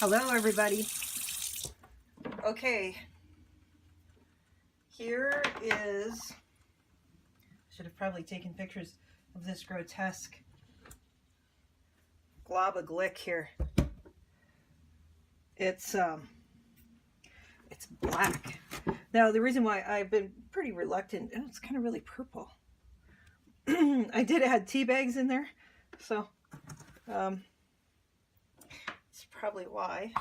Hello everybody. Okay, here is, should have probably taken pictures of this grotesque glob of glick here. It's black. Now the reason why I've been pretty reluctant, oh, it's kind of really purple. I did add tea bags in there, so it's probably why.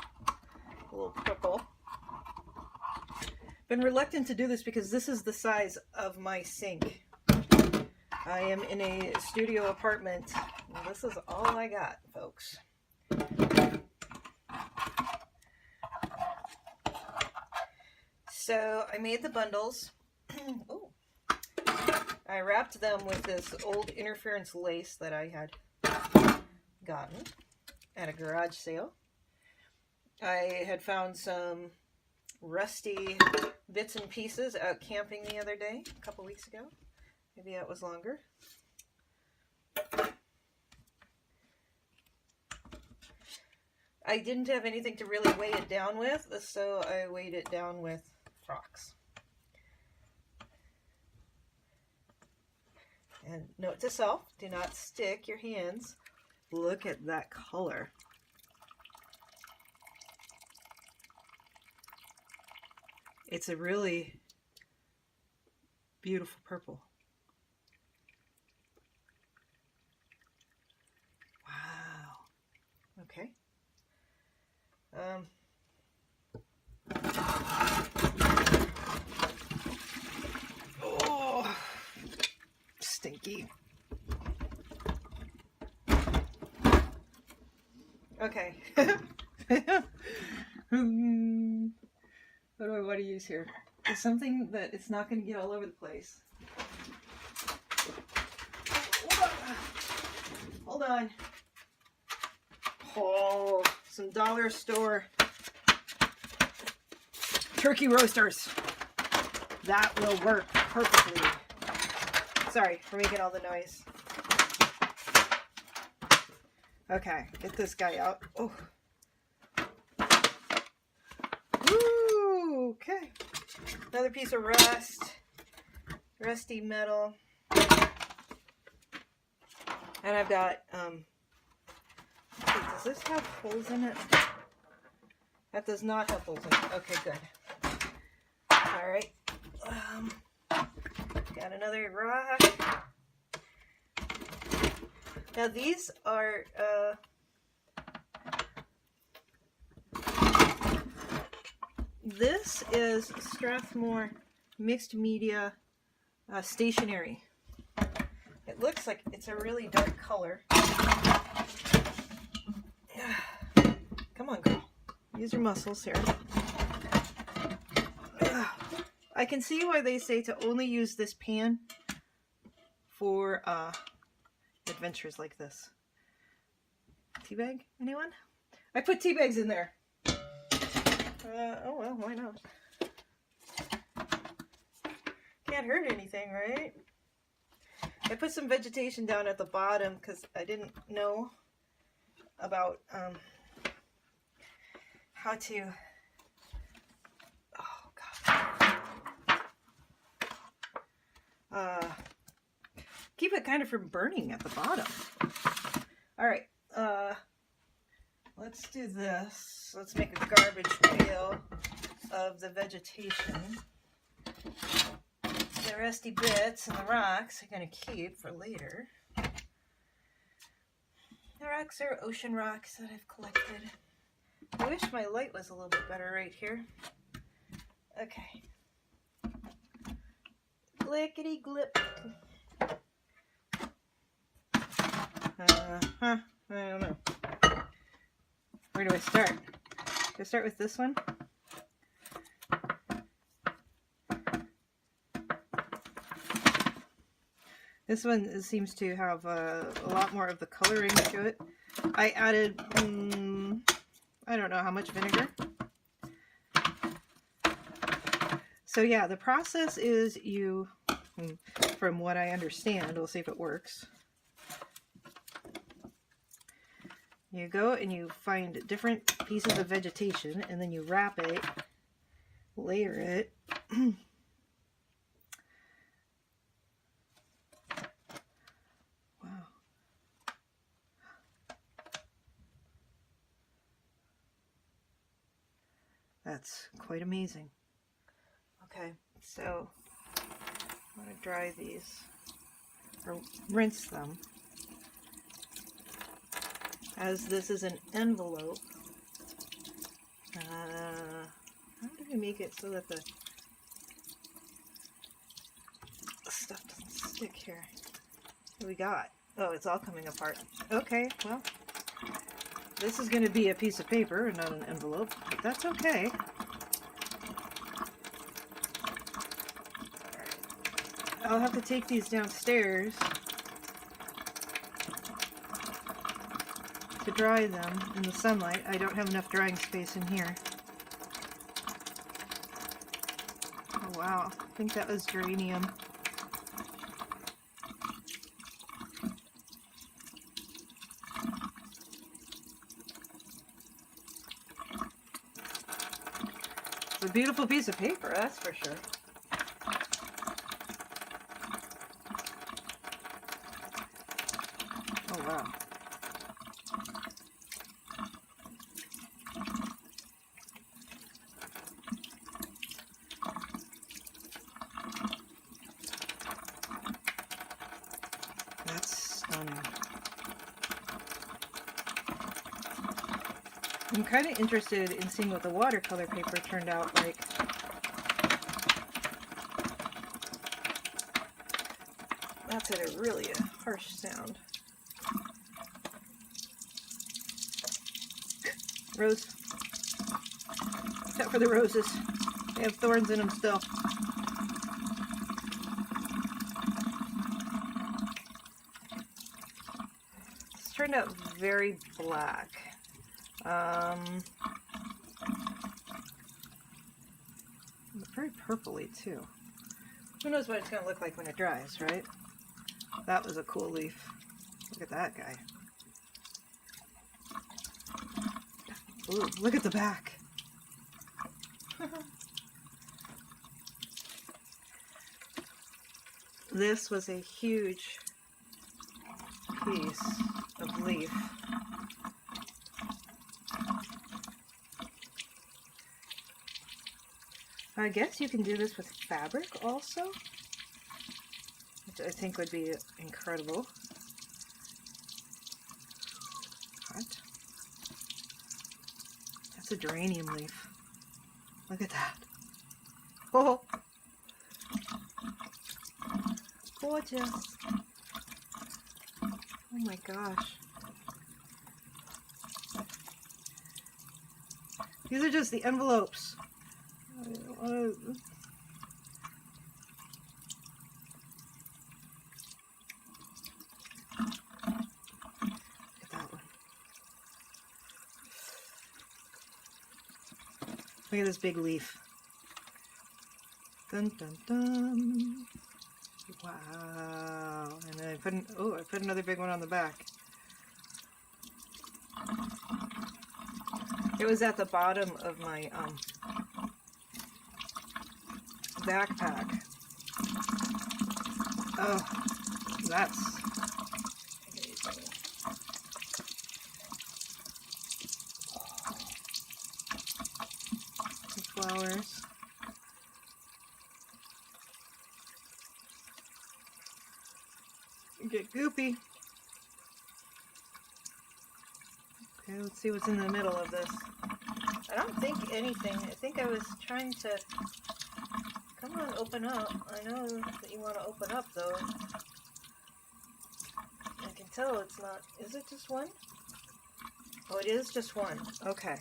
A little purple. Been reluctant to do this because this is the size of my sink. I am in a studio apartment. And this is all I got, folks. So I made the bundles. Ooh. I wrapped them with this old interference lace that I had gotten at a garage sale. I had found some rusty bits and pieces out camping the other day, a couple weeks ago. Maybe that was longer. I didn't have anything to really weigh it down with, so I weighed it down with rocks. And note to self, do not stick your hands. Look at that color. It's a really beautiful purple. Wow. Okay. Oh, stinky. Okay. What do I want to use here? It's something that it's not going to get all over the place. Hold on. Oh, some dollar store turkey roasters. That will work perfectly. Sorry for making all the noise. Okay, get this guy out. Oh. Woo, okay. Another piece of rusty metal. And I've got, does this have holes in it? That does not have holes in it. Okay, good. All right. Got another rock. Now these are, this is Strathmore mixed media stationery. It looks like it's a really dark color. Come on, girl. Use your muscles here. I can see why they say to only use this pan for adventures like this. Tea bag? Anyone? I put tea bags in there. Oh well, why not? Can't hurt anything, right? I put some vegetation down at the bottom because I didn't know about how to, oh god, keep it kind of from burning at the bottom. All right, let's do this. Let's make a garbage pail of the vegetation. The rusty bits and the rocks I'm going to keep for later. The rocks are ocean rocks that I've collected. I wish my light was a little bit better right here. Okay. Glickety glip. I don't know. Where do I start? Do I start with this one? This one seems to have a lot more of the coloring to it. I added, I don't know how much vinegar. So yeah, the process is you, from what I understand, we'll see if it works. You go and you find different pieces of vegetation, and then you wrap it, layer it. Wow. That's quite amazing. Okay, so I'm going to dry these, or rinse them. As this is an envelope, how do we make it so that the stuff doesn't stick here? What do we got? Oh, it's all coming apart. Okay, well, this is going to be a piece of paper and not an envelope, but that's okay. I'll have to take these downstairs to dry them in the sunlight. I don't have enough drying space in here. Oh wow, I think that was geranium. It's a beautiful piece of paper, that's for sure. Oh wow. That's stunning. I'm kind of interested in seeing what the watercolor paper turned out like. That's at a really harsh sound. Rose. Except for the roses. They have thorns in them still. This turned out very black. Very purpley too. Who knows what it's going to look like when it dries, right? That was a cool leaf. Look at that guy. Ooh, look at the back. This was a huge piece of leaf. I guess you can do this with fabric also, which I think would be incredible. What? That's a geranium leaf. Look at that. Oh! Gorgeous. Oh my gosh. These are just the envelopes. Look at that one. Look at this big leaf. Dun dun dun. Wow. And then I put another big one on the back. It was at the bottom of my backpack. Oh, that's amazing. The flowers. Get goopy. Okay, let's see what's in the middle of this. I don't think anything. I think I was trying to... Come on, open up. I know that you want to open up, though. I can tell it's not... Is it just one? Oh, it is just one. Okay.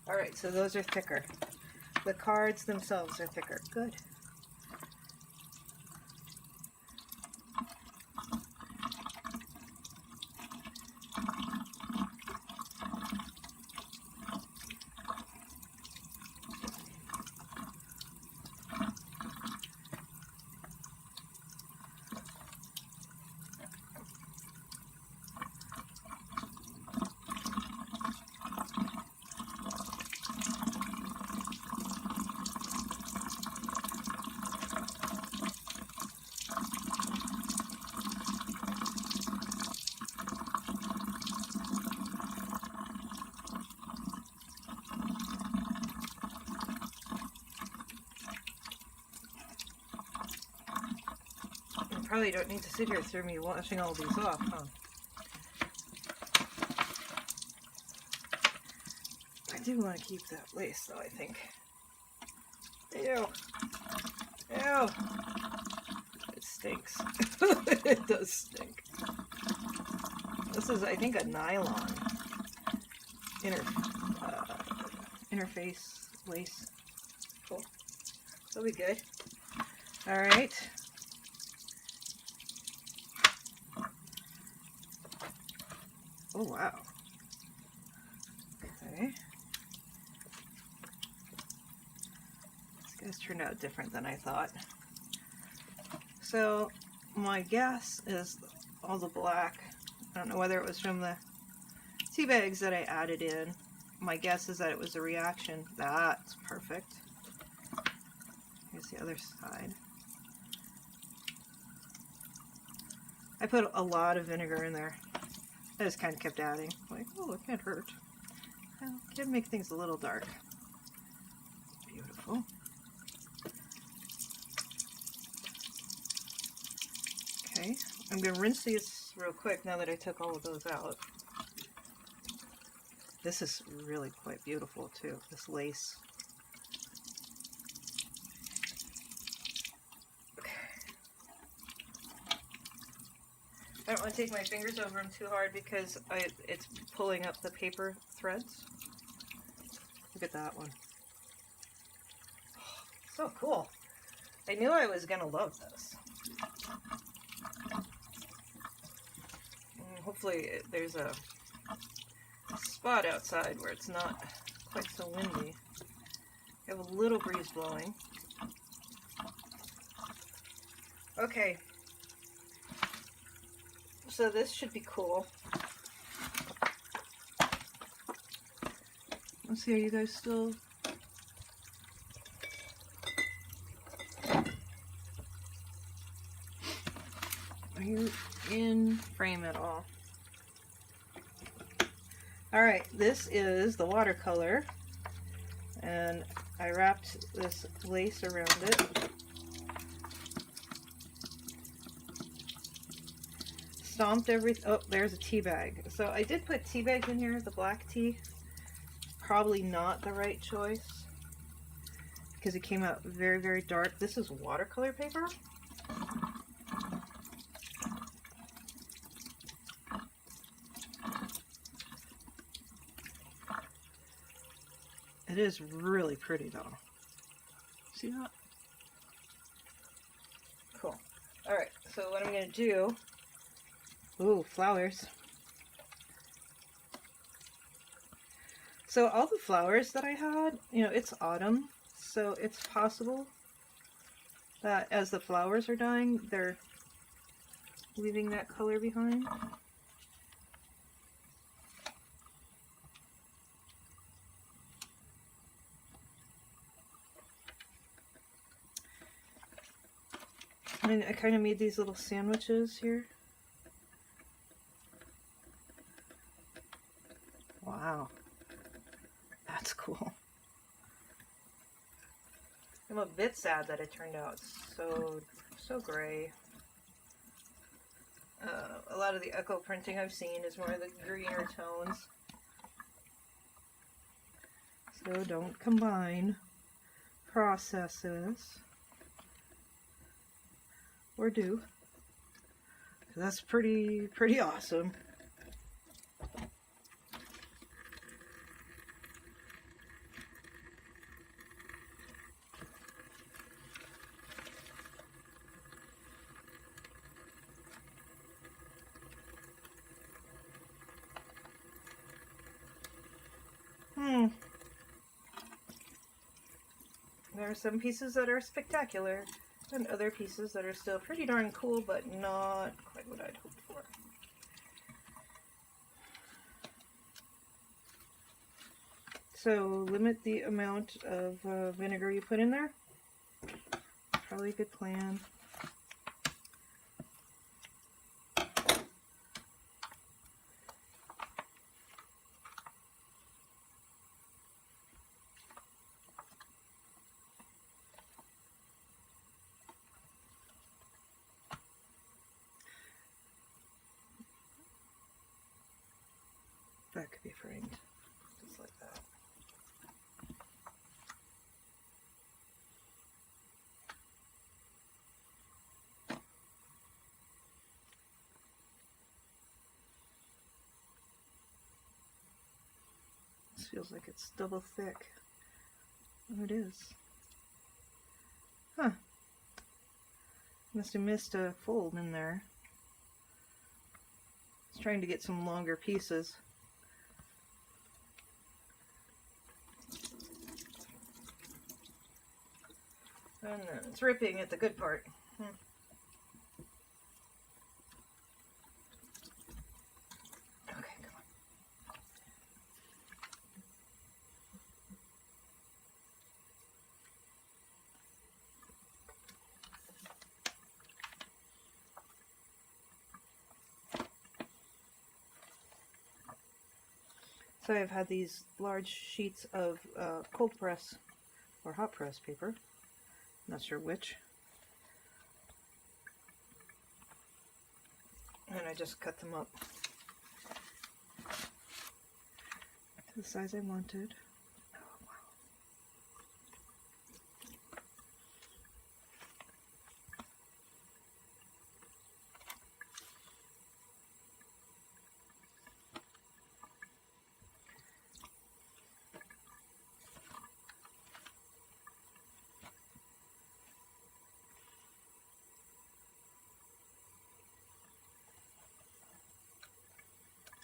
Alright, so those are thicker. The cards themselves are thicker. Good. probably don't need to sit here through me washing all these off, huh? I do want to keep that lace though, I think. Ew. Ew. It stinks. It does stink. This is, I think, a nylon interface lace. Cool. That'll be good. All right. Oh, wow. Okay. This guy's turned out different than I thought. So, my guess is all the black. I don't know whether it was from the tea bags that I added in. My guess is that it was a reaction. That's perfect. Here's the other side. I put a lot of vinegar in there. I just kind of kept adding. Like, oh, it can't hurt. Well, it can make things a little dark. Beautiful. Okay, I'm going to rinse these real quick now that I took all of those out. This is really quite beautiful too, this lace. Okay. I don't want to take my fingers over them too hard because it's pulling up the paper threads. Look at that one. Oh, so cool. I knew I was going to love this. Hopefully there's a spot outside where it's not quite so windy. I have a little breeze blowing. Okay. So this should be cool. Let's see, are you guys still... Are you in frame at all? Alright, this is the watercolor, and I wrapped this lace around it. Stomped everything. Oh, there's a tea bag. So I did put tea bags in here, the black tea. Probably not the right choice because it came out very, very dark. This is watercolor paper. It is really pretty though. See that? Cool. Alright, so what I'm going to do... Ooh, flowers. So all the flowers that I had, you know, it's autumn, so it's possible that as the flowers are dying, they're leaving that color behind. And I kind of made these little sandwiches here. Wow. That's cool. I'm a bit sad that it turned out so gray. A lot of the echo printing I've seen is more of the greener tones. So don't combine processes. Or do. That's pretty awesome. There are some pieces that are spectacular, and other pieces that are still pretty darn cool, but not quite what I'd hoped for. So limit the amount of vinegar you put in there. Probably a good plan. that could be framed just like that. This feels like it's double thick. Oh, it is. Huh. Must have missed a fold in there. I was trying to get some longer pieces. And then it's ripping at the good part. Okay, come on. So I've had these large sheets of cold press or hot press paper. Not sure which. And I just cut them up to the size I wanted. Oh, wow.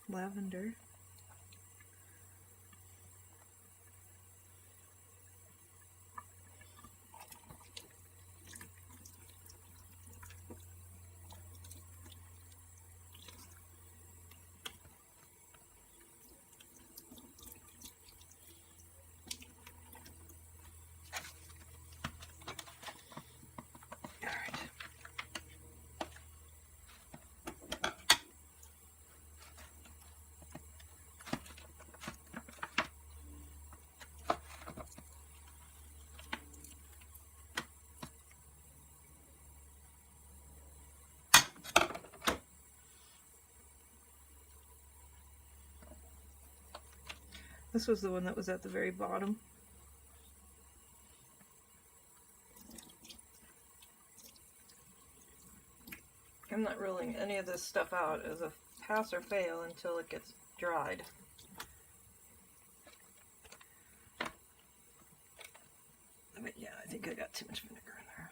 Lavender. All right. This was the one that was at the very bottom. I'm not ruling any of this stuff out as a pass or fail until it gets dried. But yeah, I think I got too much vinegar in there.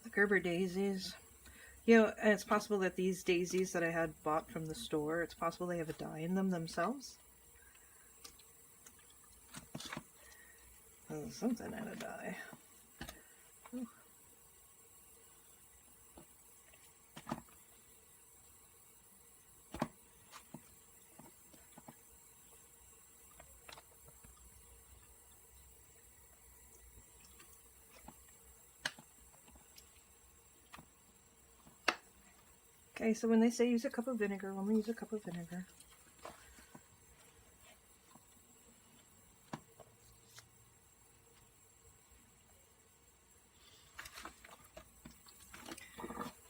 The Gerber daisies. You know, and it's possible that these daisies that I had bought from the store, it's possible they have a dye in them themselves. Oh, something had a dye. Ooh. Okay, so when they say use a cup of vinegar, we'll only use a cup of vinegar.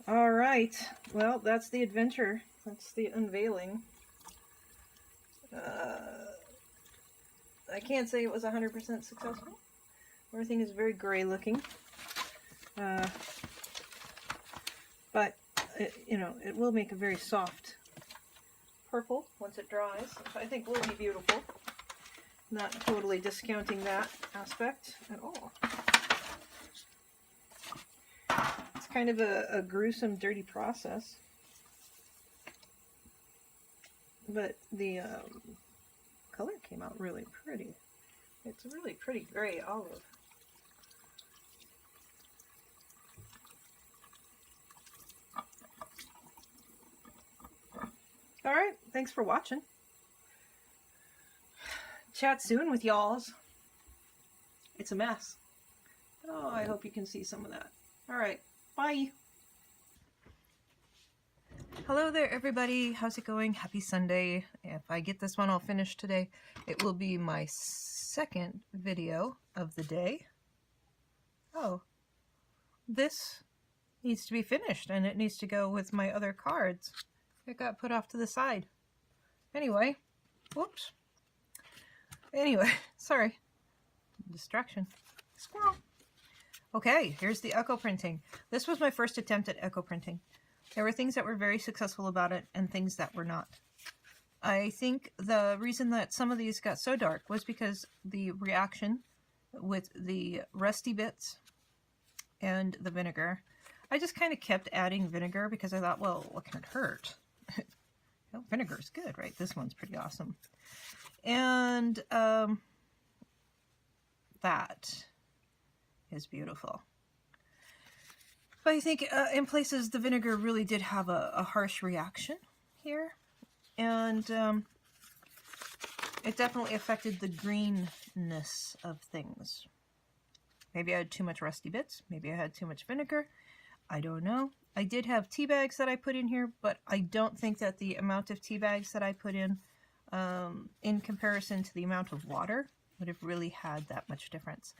All right, well, that's the adventure. That's the unveiling. I can't say it was 100% successful. Everything is very gray looking. But you know, it will make a very soft purple once it dries, which I think will be beautiful. Not totally discounting that aspect at all. It's kind of a gruesome, dirty process. But the color came out really pretty. It's a really pretty gray olive. All right, thanks for watching. Chat soon with y'alls. It's a mess. Oh, I hope you can see some of that. All right, bye. Hello there, everybody. How's it going? Happy Sunday. If I get this one all finished today, it will be my second video of the day. Oh, this needs to be finished, and it needs to go with my other cards. It got put off to the side. Anyway, whoops. Anyway, sorry. Distraction. Squirrel. Okay, here's the echo printing. This was my first attempt at echo printing. There were things that were very successful about it and things that were not. I think the reason that some of these got so dark was because the reaction with the rusty bits and the vinegar. I just kind of kept adding vinegar because I thought, well, what can it hurt? Well, vinegar is good, right? This one's pretty awesome. And that is beautiful. But I think in places the vinegar really did have a harsh reaction here. And it definitely affected the greenness of things. Maybe I had too much rusty bits. Maybe I had too much vinegar. I don't know. I did have tea bags that I put in here, but I don't think that the amount of tea bags that I put in comparison to the amount of water would have really had that much difference.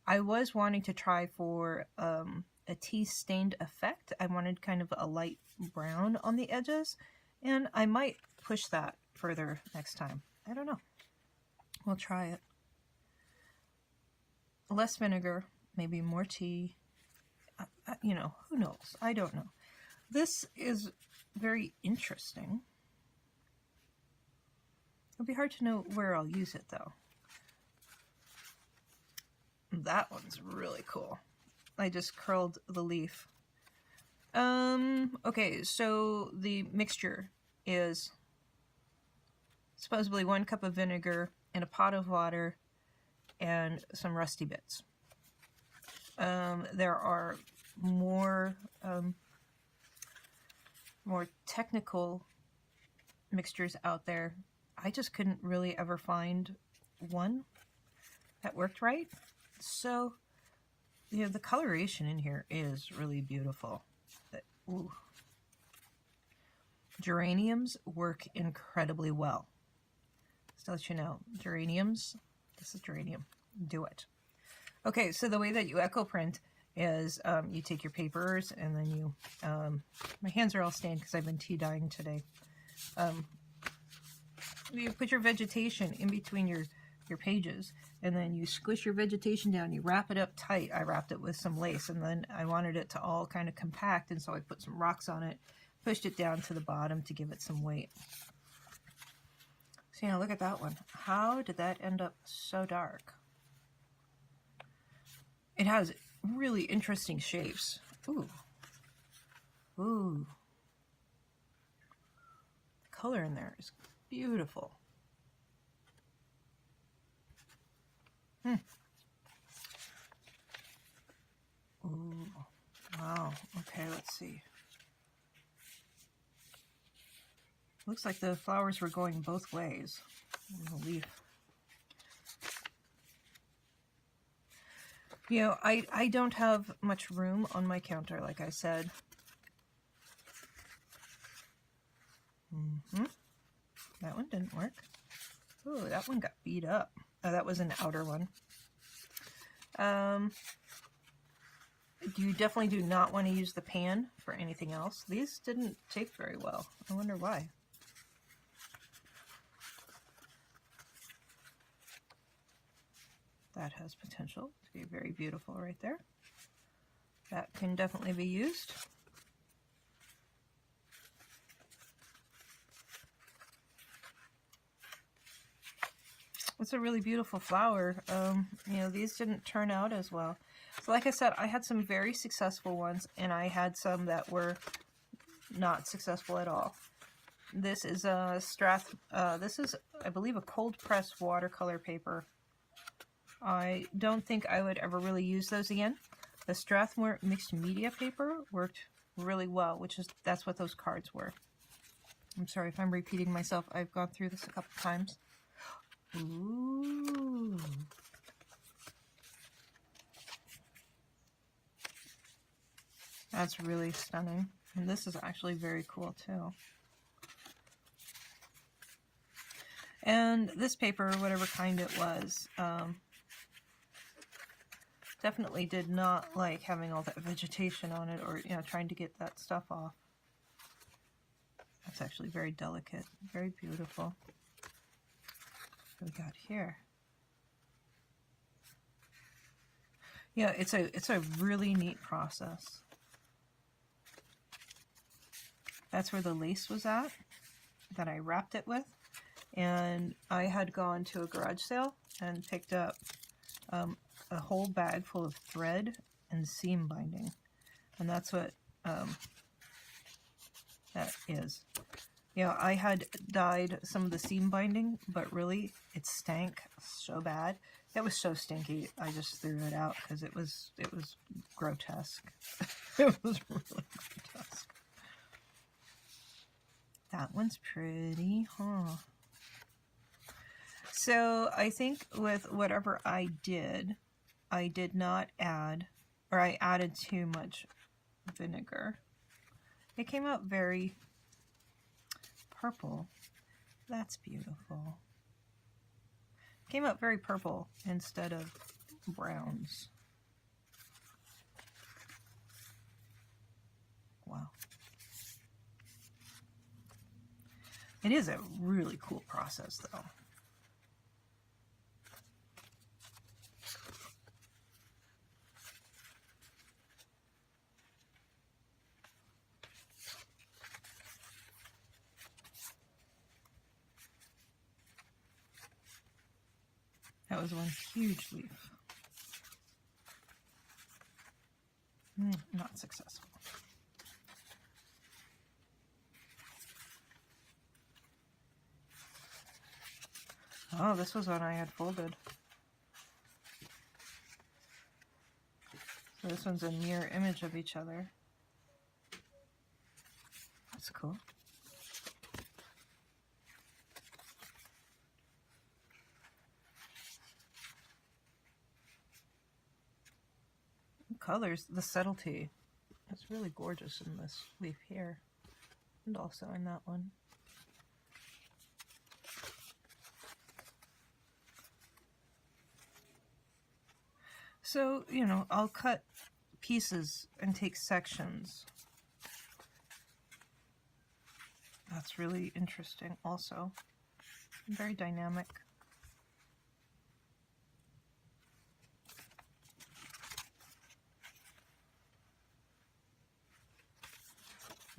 I was wanting to try for a tea stained effect. I wanted kind of a light brown on the edges, and I might push that further next time. I don't know. We'll try it. Less vinegar, maybe more tea. You know, who knows? I don't know. This is very interesting. It'll be hard to know where I'll use it, though. That one's really cool. I just curled the leaf. Okay, so the mixture is supposedly 1 cup of vinegar and a pot of water and some rusty bits. There are more technical mixtures out there. I just couldn't really ever find one that worked right. So, you know, the coloration in here is really beautiful. Ooh. Geraniums work incredibly well. Just to let you know, geraniums, this is geranium, do it. Okay, so the way that you echo print is you take your papers and then you, my hands are all stained because I've been tea dyeing today. You put your vegetation in between your pages, and then you squish your vegetation down, you wrap it up tight. I wrapped it with some lace, and then I wanted it to all kind of compact, and so I put some rocks on it, pushed it down to the bottom to give it some weight. So, you know, look at that one. How did that end up so dark? It has really interesting shapes. Ooh. Ooh. The color in there is beautiful. Ooh. Wow. Okay, let's see. Looks like the flowers were going both ways in the leaf. You know, I don't have much room on my counter, like I said. That one didn't work. Ooh, that one got beat up. Oh, that was an outer one. You definitely do not want to use the pan for anything else. These didn't take very well. I wonder why. That has potential to be very beautiful right there. That can definitely be used. It's a really beautiful flower. You know, these didn't turn out as well. So like I said, I had some very successful ones, and I had some that were not successful at all. This is a this is, I believe, a cold press watercolor paper. I don't think I would ever really use those again. The Strathmore mixed media paper worked really well, that's what those cards were. I'm sorry if I'm repeating myself. I've gone through this a couple times. Ooh. That's really stunning. And this is actually very cool too. And this paper, whatever kind it was, definitely did not like having all that vegetation on it, or, you know, trying to get that stuff off. That's actually very delicate, very beautiful. What we got here? Yeah, it's a really neat process. That's where the lace was at that I wrapped it with. And I had gone to a garage sale and picked up a whole bag full of thread and seam binding. And that's what that is. You know, I had dyed some of the seam binding, but really it stank so bad. It was so stinky, I just threw it out because it was grotesque. It was really grotesque. That one's pretty, huh? So I think with whatever I did not add, or I added too much vinegar. It came out very purple. That's beautiful. It came out very purple instead of browns. Wow. It is a really cool process though. That was one huge leaf. Not successful. Oh, this was one I had folded. So this one's a mirror image of each other. That's cool. Colors, the subtlety. It's really gorgeous in this leaf here, and also in that one. So, you know, I'll cut pieces and take sections. That's really interesting also. Very dynamic.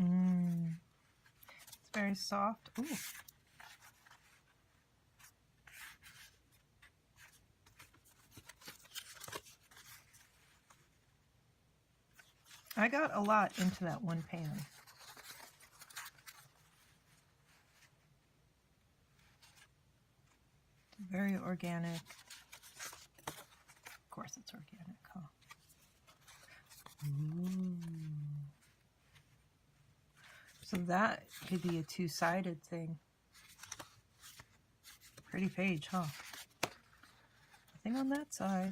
It's very soft. Ooh. I got a lot into that one pan. Very organic. Of course it's organic, huh? Ooh. So that could be a two-sided thing. Pretty page, huh? Nothing on that side.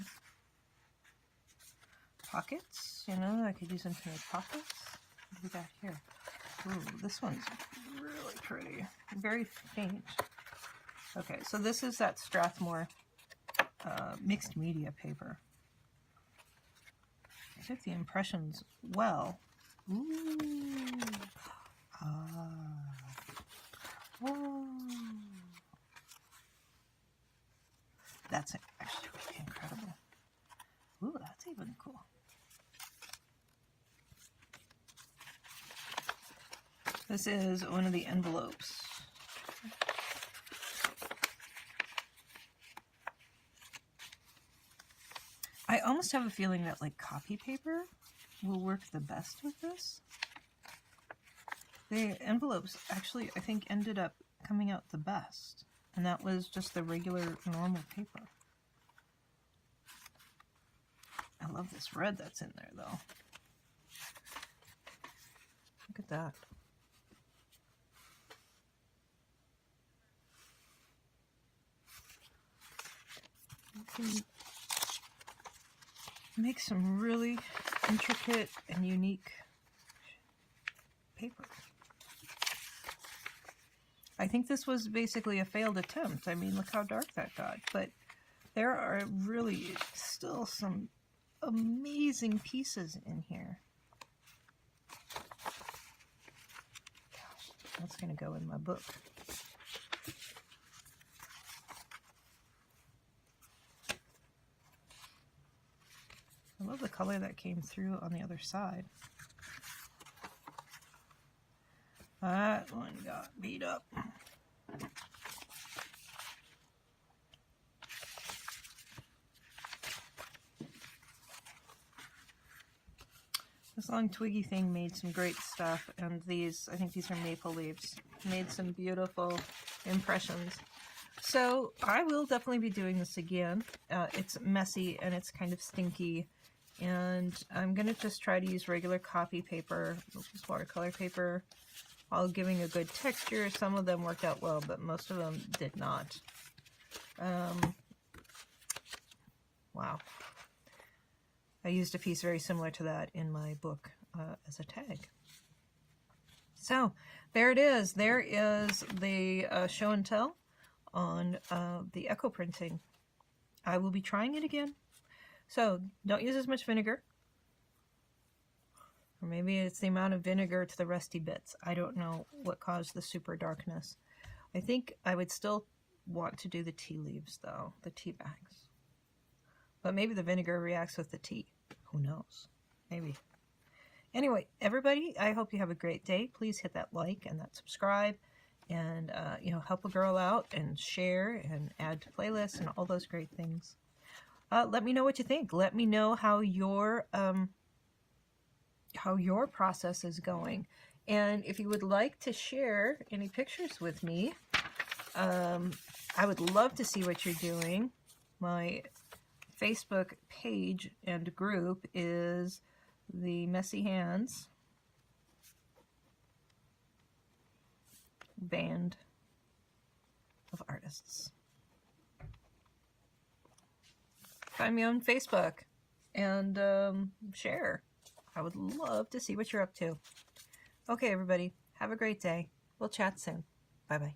Pockets, you know, I could use them to make pockets. What do we got here? Ooh, this one's really pretty. Very faint. Okay, so this is that Strathmore mixed media paper. I took the impressions well. Ooh. Oh. That's actually really incredible. Ooh, that's even cool. This is one of the envelopes. I almost have a feeling that like copy paper will work the best with this. The envelopes actually, I think, ended up coming out the best. And that was just the regular, normal paper. I love this red that's in there, though. Look at that. to make some really intricate and unique paper. I think this was basically a failed attempt. I mean, look how dark that got. But there are really still some amazing pieces in here. Gosh, that's going to go in my book. I love the color that came through on the other side. That one got beat up. This long twiggy thing made some great stuff, and these, I think these are maple leaves, made some beautiful impressions. So I will definitely be doing this again. It's messy and it's kind of stinky, and I'm going to just try to use regular copy paper, which is watercolor paper, while giving a good texture. Some of them worked out well, but most of them did not. Wow. I used a piece very similar to that in my book as a tag. So there it is. There is the show and tell on the echo printing. I will be trying it again. So don't use as much vinegar. Or maybe it's the amount of vinegar to the rusty bits. I don't know what caused the super darkness. I think I would still want to do the tea leaves though, the tea bags. But maybe the vinegar reacts with the tea. Who knows? Maybe. Anyway, everybody, I hope you have a great day. Please hit that like and that subscribe, and help a girl out and share and add to playlists and all those great things. Let me know what you think. Let me know how your process is going, and if you would like to share any pictures with me, I would love to see what you're doing. My Facebook page and group is the Messy Hands Band of Artists. Find me on Facebook and share. I would love to see what you're up to. Okay, everybody, have a great day. We'll chat soon. Bye-bye.